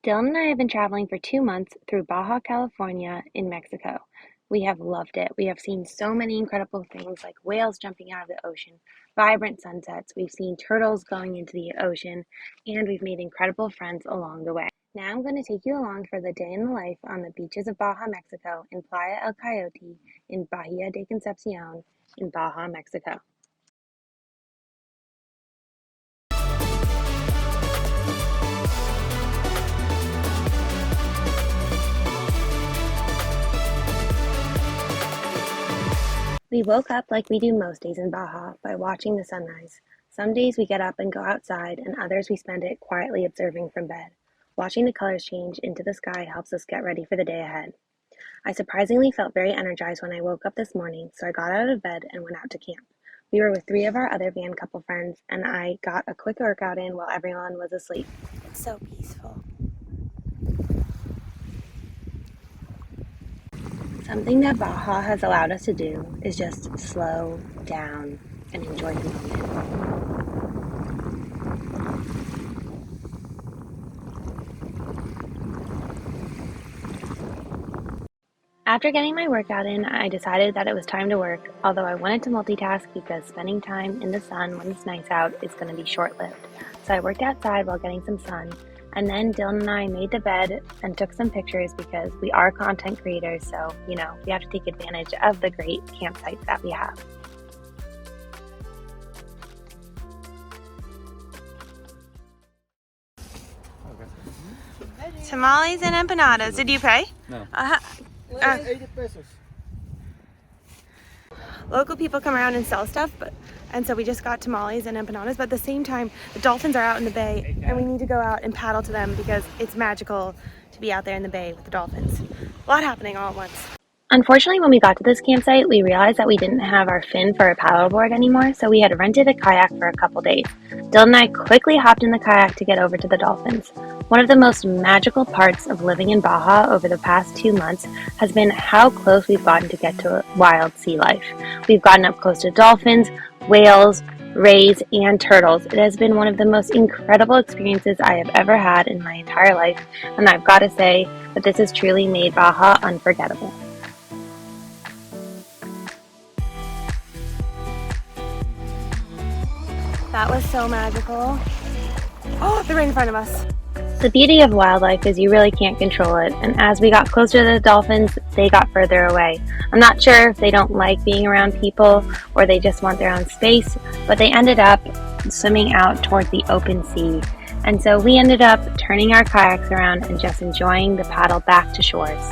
Dylan and I have been traveling for 2 months through Baja California in Mexico. We have loved it. We have seen so many incredible things like whales jumping out of the ocean, vibrant sunsets, we've seen turtles going into the ocean, and we've made incredible friends along the way. Now I'm going to take you along for the day in the life on the beaches of Baja Mexico in Playa El Coyote in Bahia Concepcion in Baja, Mexico. We woke up like we do most days in Baja by watching the sunrise. Some days we get up and go outside, and others we spend it quietly observing from bed. Watching the colors change into the sky helps us get ready for the day ahead. I surprisingly felt very energized when I woke up this morning, so I got out of bed and went out to camp. We were with 3 of our other band couple friends, and I got a quick workout in while everyone was asleep. It's so peaceful. Something that Baja has allowed us to do is just slow down and enjoy the moment. After getting my workout in, I decided that it was time to work, although I wanted to multitask because spending time in the sun when it's nice out is going to be short-lived. So I worked outside while getting some sun, and then Dylan and I made the bed and took some pictures because we are content creators, so, we have to take advantage of the great campsites that we have. Tamales and empanadas. Did you pay? No. 80 pesos. Local people come around and sell stuff, and so we just got tamales and empanadas, but at the same time, the dolphins are out in the bay, and we need to go out and paddle to them because it's magical to be out there in the bay with the dolphins. A lot happening all at once. Unfortunately, when we got to this campsite, we realized that we didn't have our fin for a paddleboard anymore, so we had rented a kayak for a couple days. Dylan and I quickly hopped in the kayak to get over to the dolphins. One of the most magical parts of living in Baja over the past 2 months has been how close we've gotten to get to wild sea life. We've gotten up close to dolphins, whales, rays, and turtles. It has been one of the most incredible experiences I have ever had in my entire life, and I've got to say that this has truly made Baja unforgettable. That was so magical. Oh, they're right in front of us. The beauty of wildlife is you really can't control it, and as we got closer to the dolphins, they got further away. I'm not sure if they don't like being around people or they just want their own space, but they ended up swimming out towards the open sea. And so we ended up turning our kayaks around and just enjoying the paddle back to shores.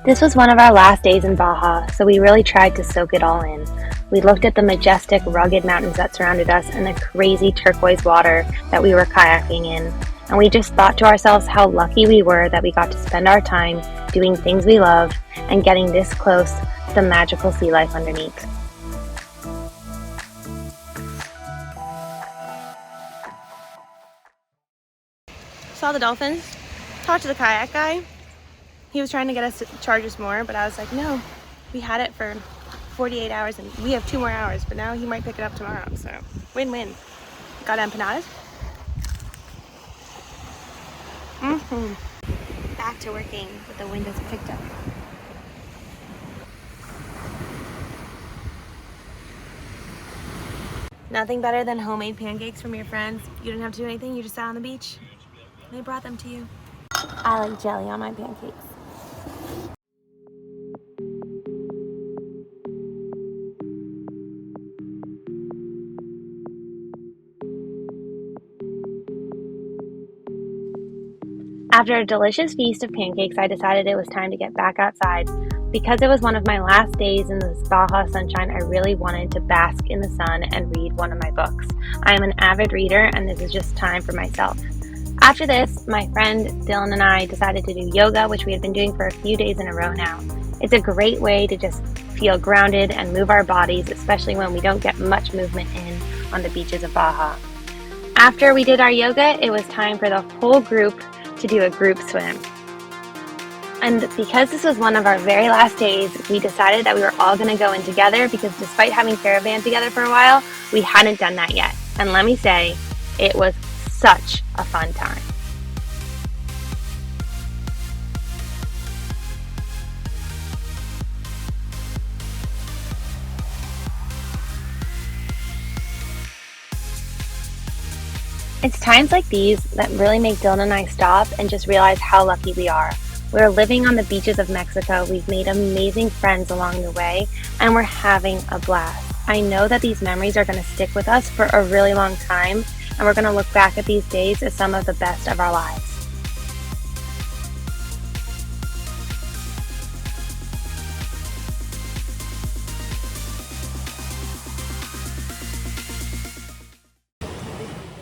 This was one of our last days in Baja, so we really tried to soak it all in. We looked at the majestic, rugged mountains that surrounded us and the crazy turquoise water that we were kayaking in. And we just thought to ourselves how lucky we were that we got to spend our time doing things we love and getting this close to the magical sea life underneath. Saw the dolphins, talked to the kayak guy. He was trying to get us to charge us more, but I was like, no, we had it for 48 hours and we have 2 more hours, but now he might pick it up tomorrow, so win-win. Got empanadas. Back to working, but the wind hasn't picked up. Nothing better than homemade pancakes from your friends. You didn't have to do anything, you just sat on the beach. They brought them to you. I like jelly on my pancakes. After a delicious feast of pancakes, I decided it was time to get back outside. Because it was one of my last days in this Baja sunshine, I really wanted to bask in the sun and read one of my books. I am an avid reader, and this is just time for myself. After this, my friend Dylan and I decided to do yoga, which we had been doing for a few days in a row now. It's a great way to just feel grounded and move our bodies, especially when we don't get much movement in on the beaches of Baja. After we did our yoga, it was time for the whole group to do a group swim. And because this was one of our very last days, we decided that we were all going to go in together because despite having caravan together for a while, we hadn't done that yet. And let me say, it was such a fun time. It's times like these that really make Dylan and I stop and just realize how lucky we are. We're living on the beaches of Mexico, we've made amazing friends along the way, and we're having a blast. I know that these memories are going to stick with us for a really long time, and we're going to look back at these days as some of the best of our lives.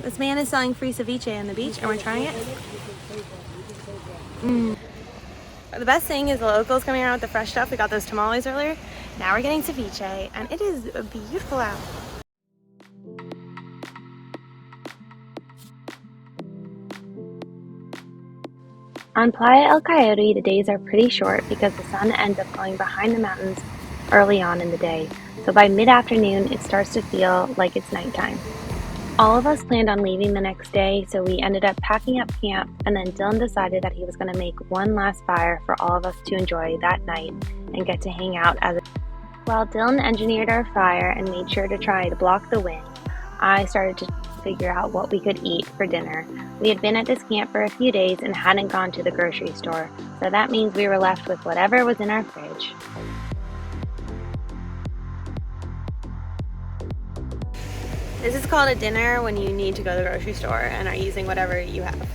This man is selling free ceviche on the beach and we're trying it. The best thing is the locals coming around with the fresh stuff. We got those tamales earlier. Now we're getting ceviche and it is beautiful out. On Playa El Coyote, the days are pretty short because the sun ends up going behind the mountains early on in the day, so by mid-afternoon it starts to feel like it's nighttime. All of us planned on leaving the next day, so we ended up packing up camp, and then Dylan decided that he was going to make one last fire for all of us to enjoy that night and get to hang out as a... While Dylan engineered our fire and made sure to try to block the wind, I started to figure out what we could eat for dinner. We had been at this camp for a few days and hadn't gone to the grocery store, so that means we were left with whatever was in our fridge. This is called a dinner when you need to go to the grocery store and are using whatever you have.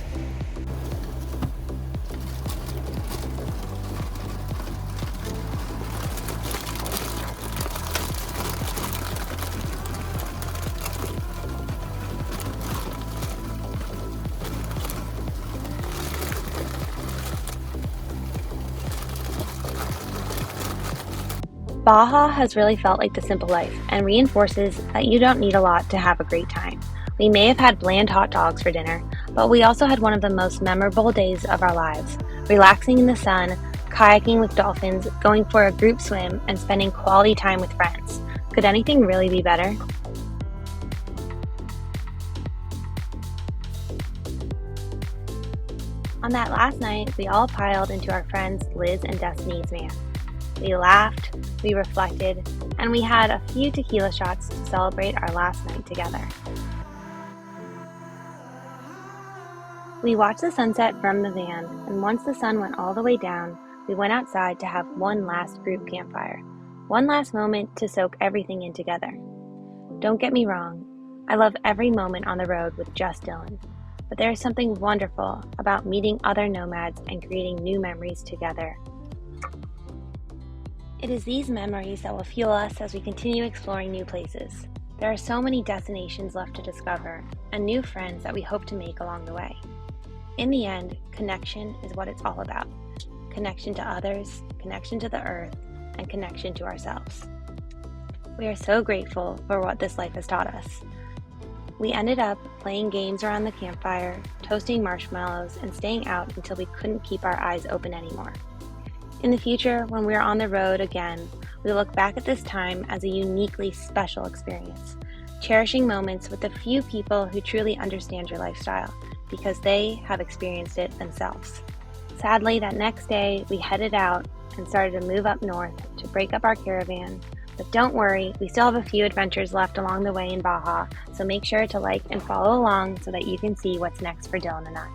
Baja has really felt like the simple life and reinforces that you don't need a lot to have a great time. We may have had bland hot dogs for dinner, but we also had one of the most memorable days of our lives, relaxing in the sun, kayaking with dolphins, going for a group swim, and spending quality time with friends. Could anything really be better? On that last night, we all piled into our friends Liz and Destiny's van. We laughed, we reflected, and we had a few tequila shots to celebrate our last night together. We watched the sunset from the van, and once the sun went all the way down, we went outside to have one last group campfire. One last moment to soak everything in together. Don't get me wrong, I love every moment on the road with just Dylan, but there is something wonderful about meeting other nomads and creating new memories together. It is these memories that will fuel us as we continue exploring new places. There are so many destinations left to discover, and new friends that we hope to make along the way. In the end, connection is what it's all about. Connection to others, connection to the earth, and connection to ourselves. We are so grateful for what this life has taught us. We ended up playing games around the campfire, toasting marshmallows, and staying out until we couldn't keep our eyes open anymore. In the future, when we are on the road again, we look back at this time as a uniquely special experience, cherishing moments with the few people who truly understand your lifestyle because they have experienced it themselves. Sadly, that next day, we headed out and started to move up north to break up our caravan. But don't worry, we still have a few adventures left along the way in Baja, so make sure to like and follow along so that you can see what's next for Dylan and I.